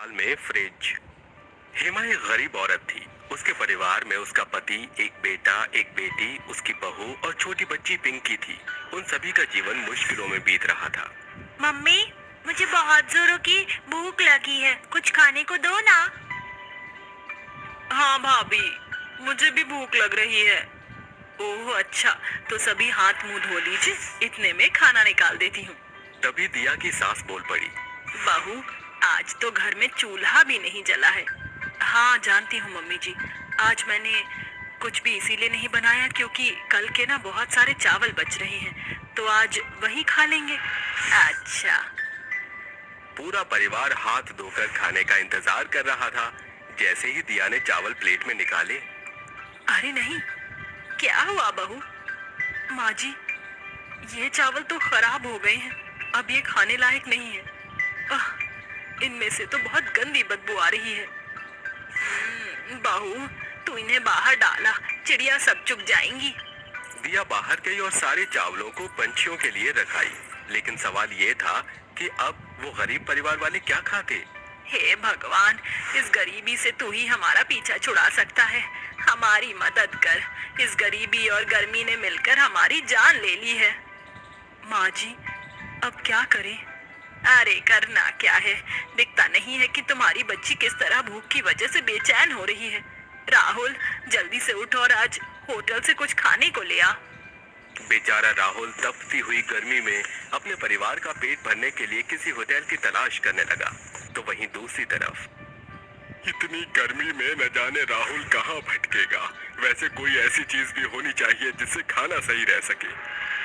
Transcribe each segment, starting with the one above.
ससुराल में फ्रिज। हेमा एक गरीब औरत थी। उसके परिवार में उसका पति, एक बेटा, एक बेटी, उसकी बहू और छोटी बच्ची पिंकी थी। उन सभी का जीवन मुश्किलों में बीत रहा था। मम्मी, मुझे बहुत जोरों की भूख लगी है, कुछ खाने को दो ना। हाँ भाभी, मुझे भी भूख लग रही है। ओह अच्छा, तो सभी हाथ मुंह धो लीजिए, इतने में खाना निकाल देती हूँ। तभी दिया की सास बोल पड़ी। बहू, आज तो घर में चूल्हा भी नहीं जला है। हाँ जानती हूँ मम्मी जी, आज मैंने कुछ भी इसीलिए नहीं बनाया क्योंकि कल के ना बहुत सारे चावल बच रहे हैं, तो आज वही खा लेंगे। अच्छा। पूरा परिवार हाथ धोकर खाने का इंतजार कर रहा था। जैसे ही दिया ने चावल प्लेट में निकाले। अरे नहीं, क्या हुआ बहू? माँ जी, ये चावल तो खराब हो गए हैं, अब ये खाने लायक नहीं है। आह, इनमें से तो बहुत गंदी बदबू आ रही है। बहू, तू इन्हें बाहर डाला, चिड़िया सब चुग जाएंगी। दिया बाहर गई और सारे चावलों को पंछियों के लिए रखाई। लेकिन सवाल ये था कि अब वो गरीब परिवार वाले क्या खाते। हे भगवान, इस गरीबी से तू ही हमारा पीछा छुड़ा सकता है, हमारी मदद कर। इस गरीबी और गर्मी ने मिलकर हमारी जान ले ली है। माँ जी, अब क्या करें? अरे करना क्या है, दिखता नहीं है कि तुम्हारी बच्ची किस तरह भूख की वजह से बेचैन हो रही है। राहुल, जल्दी से उठ और आज होटल से कुछ खाने को ले आ। बेचारा राहुल तपती हुई गर्मी में अपने परिवार का पेट भरने के लिए किसी होटल की तलाश करने लगा। तो वहीं दूसरी तरफ इतनी गर्मी में न जाने राहुल कहाँ भटकेगा। वैसे कोई ऐसी चीज भी होनी चाहिए जिससे खाना सही रह सके।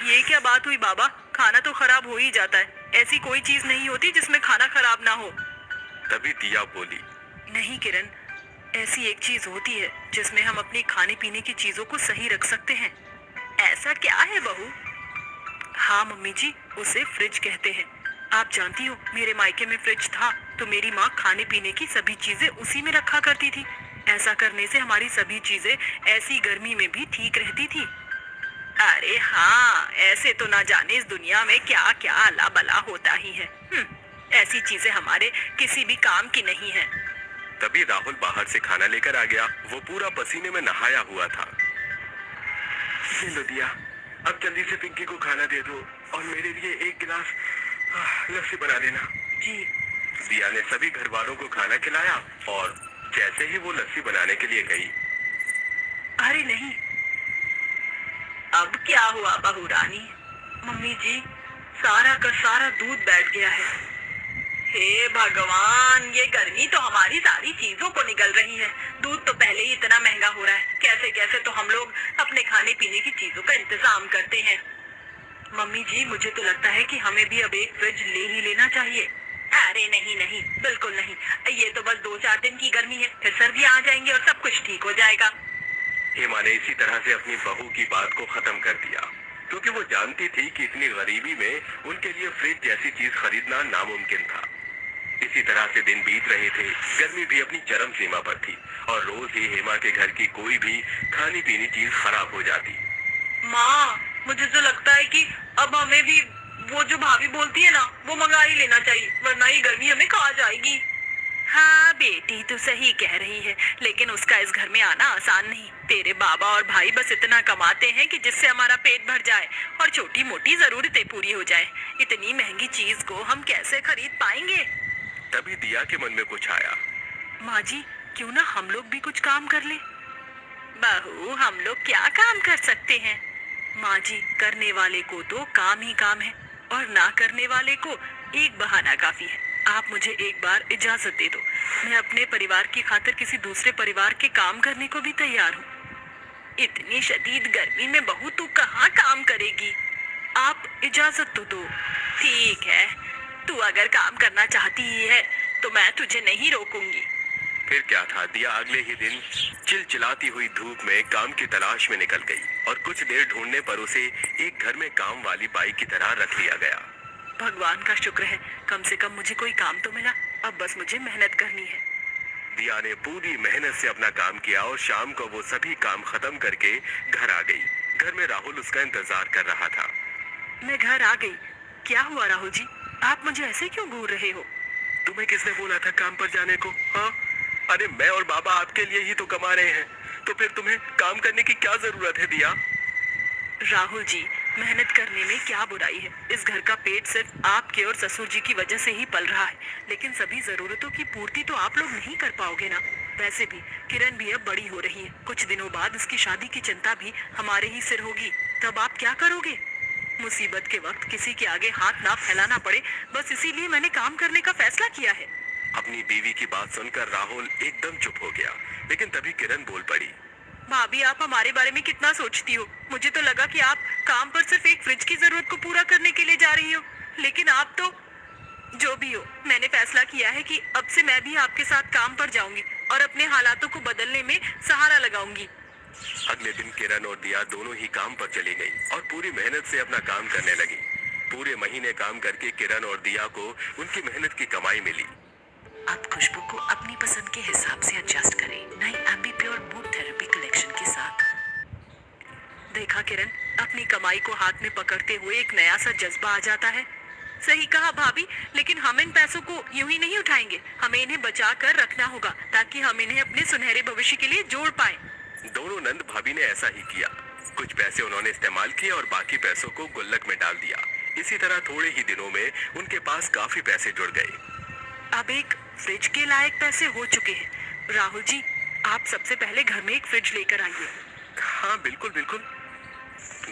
ये क्या बात हुई बाबा, खाना तो खराब हो ही जाता है, ऐसी कोई चीज नहीं होती जिसमें खाना खराब ना हो। तभी दिया बोली। नहीं किरण, ऐसी एक चीज होती है जिसमें हम अपनी खाने पीने की चीजों को सही रख सकते हैं। ऐसा क्या है बहू? हाँ मम्मी जी, उसे फ्रिज कहते हैं। आप जानती हो, मेरे मायके में फ्रिज था तो मेरी माँ खाने पीने की सभी चीजें उसी में रखा करती थी। ऐसा करने से हमारी सभी चीजें ऐसी गर्मी में भी ठीक रहती थी। अरे हाँ, ऐसे तो ना जाने इस दुनिया में क्या क्या अला बला होता ही है। ऐसी चीजें हमारे किसी भी काम की नहीं है। तभी राहुल बाहर से खाना लेकर आ गया। वो पूरा पसीने में नहाया हुआ था। ये लो दिया, अब जल्दी से पिंकी को खाना दे दो और मेरे लिए एक गिलास लस्सी बना देना। जी। दिया ने सभी घर वालों को खाना खिलाया और जैसे ही वो लस्सी बनाने के लिए गई। अरे नहीं, अब क्या हुआ बहू रानी? मम्मी जी, सारा का सारा दूध बैठ गया है। हे भगवान, ये गर्मी तो हमारी सारी चीजों को निगल रही है। दूध तो पहले ही इतना महंगा हो रहा है, कैसे कैसे तो हम लोग अपने खाने पीने की चीजों का इंतजाम करते हैं। मम्मी जी, मुझे तो लगता है कि हमें भी अब एक फ्रिज ले ही लेना चाहिए। अरे नहीं नहीं, बिल्कुल नहीं, ये तो बस 2-4 दिन की गर्मी है, फिर सर्दियाँ आ जाएंगी और सब कुछ ठीक हो जाएगा। हेमा ने इसी तरह से अपनी बहू की बात को खत्म कर दिया, क्योंकि वो जानती थी कि इतनी गरीबी में उनके लिए फ्रिज जैसी चीज खरीदना नामुमकिन था। इसी तरह से दिन बीत रहे थे। गर्मी भी अपनी चरम सीमा पर थी और रोज ही हेमा के घर की कोई भी खानी पीनी चीज खराब हो जाती। माँ, मुझे तो लगता है कि अब हमें भी वो जो भाभी बोलती है ना, वो मंगा ही लेना चाहिए, वरना ये गर्मी हमें खा जाएगी। हाँ बेटी, तू सही कह रही है, लेकिन उसका इस घर में आना आसान नहीं। तेरे बाबा और भाई बस इतना कमाते हैं कि जिससे हमारा पेट भर जाए और छोटी मोटी जरूरतें पूरी हो जाए। इतनी महंगी चीज को हम कैसे खरीद पाएंगे? तभी दिया के मन में कुछ आया। माँ जी, क्यों ना हम लोग भी कुछ काम कर ले? बहू, हम लोग क्या काम कर सकते हैं? माँ जी, करने वाले को तो काम ही काम है और ना करने वाले को एक बहाना काफी है। आप मुझे एक बार इजाजत दे दो, मैं अपने परिवार की खातिर किसी दूसरे परिवार के काम करने को भी तैयार हूँ। इतनी शदीद गर्मी में बहू तू कहाँ काम करेगी? आप इजाजत तो दो। ठीक है, तू अगर काम करना चाहती ही है तो मैं तुझे नहीं रोकूंगी। फिर क्या था, दिया अगले ही दिन चिलचिलाती हुई धूप में काम की तलाश में निकल गई और कुछ देर ढूंढने पर उसे एक घर में काम वाली बाई की तरह रख लिया गया। भगवान का शुक्र है, कम से कम मुझे कोई काम तो मिला। अब बस मुझे मेहनत करनी है। दिया ने पूरी मेहनत से अपना काम किया और शाम को वो सभी काम खत्म करके घर आ गई। घर में राहुल उसका इंतजार कर रहा था। मैं घर आ गई। क्या हुआ राहुल जी, आप मुझे ऐसे क्यों घूर रहे हो? तुम्हें किसने बोला था काम पर जाने को? हाँ, अरे मैं और बाबा आपके लिए ही तो कमा रहे हैं, तो फिर तुम्हें काम करने की क्या जरूरत है दिया? राहुल जी, मेहनत करने में क्या बुराई है? इस घर का पेट सिर्फ आपके और ससुर जी की वजह से ही पल रहा है, लेकिन सभी जरूरतों की पूर्ति तो आप लोग नहीं कर पाओगे ना। वैसे भी किरण भी अब बड़ी हो रही है, कुछ दिनों बाद उसकी शादी की चिंता भी हमारे ही सिर होगी। तब आप क्या करोगे? मुसीबत के वक्त किसी के आगे हाथ ना फैलाना पड़े, बस इसीलिए मैंने काम करने का फैसला किया है। अपनी बीवी की बात सुनकर राहुल एकदम चुप हो गया, लेकिन तभी किरण बोल पड़ी। भाभी, आप हमारे बारे में कितना सोचती हो? मुझे तो लगा कि आप काम पर सिर्फ एक फ्रिज की जरूरत को पूरा करने के लिए जा रही हो, लेकिन आप तो जो भी हो, मैंने फैसला किया है कि अब से मैं भी आपके साथ काम पर जाऊंगी और अपने हालातों को बदलने में सहारा लगाऊंगी। अगले दिन किरण और दिया दोनों ही काम पर चली गई और पूरी मेहनत से अपना काम करने लगी। पूरे महीने काम करके किरण और दिया को उनकी मेहनत की कमाई मिली। अब खुशबू को अपनी पसंद के हिसाब से एडजस्ट करें, नई Aamby pure mood therapy collection के साथ। देखा किरण, अपनी कमाई को हाथ में पकड़ते हुए एक नया सा जज्बा आ जाता है। सही कहा भाभी, लेकिन हम इन पैसों को यूं ही नहीं उठाएंगे, हमें इन्हें बचा कर रखना होगा ताकि हम इन्हें अपने सुनहरे भविष्य के लिए जोड़ पाएं। दोनों नंद भाभी ने ऐसा ही किया। कुछ पैसे उन्होंने इस्तेमाल किए और बाकी पैसों को गुल्लक में डाल दिया। इसी तरह थोड़े ही दिनों में उनके पास काफी पैसे जुड़ गए। अब एक फ्रिज के लायक पैसे हो चुके हैं। राहुल जी, आप सबसे पहले घर में एक फ्रिज लेकर आइए। हाँ बिल्कुल बिल्कुल।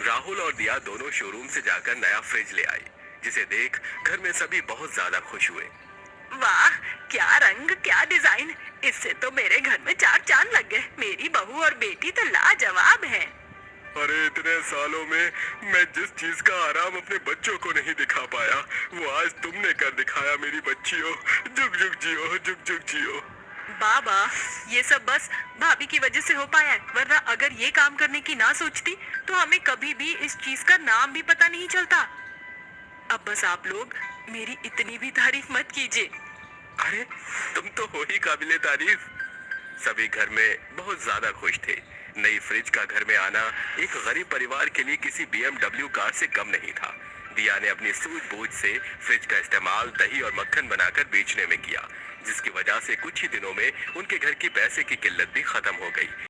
राहुल और दिया दोनों शोरूम से जाकर नया फ्रिज ले आए, जिसे देख घर में सभी बहुत ज्यादा खुश हुए। वाह, क्या रंग, क्या डिजाइन! इससे तो मेरे घर में चार चांद लग गए। मेरी बहू और बेटी तो लाजवाब हैं। अरे इतने सालों में मैं जिस चीज का आराम अपने बच्चों को नहीं दिखा पाया, वो आज तुमने कर दिखाया मेरी बच्चियों। जुग जुग जियो, जुग जुग जियो। बाबा, ये सब बस भाभी की वजह से हो पाया है, वरना अगर ये काम करने की ना सोचती तो हमें कभी भी इस चीज का नाम भी पता नहीं चलता। अब बस आप लोग मेरी इतनी भी तारीफ मत कीजिए। अरे तुम तो हो ही काबिले तारीफ। सभी घर में बहुत ज्यादा खुश थे। नई फ्रिज का घर में आना एक गरीब परिवार के लिए किसी BMW कार से कम नहीं था। दिया ने अपनी सूझबूझ से फ्रिज का इस्तेमाल दही और मक्खन बनाकर बेचने में किया, जिसकी वजह से कुछ ही दिनों में उनके घर की पैसे की किल्लत भी खत्म हो गई।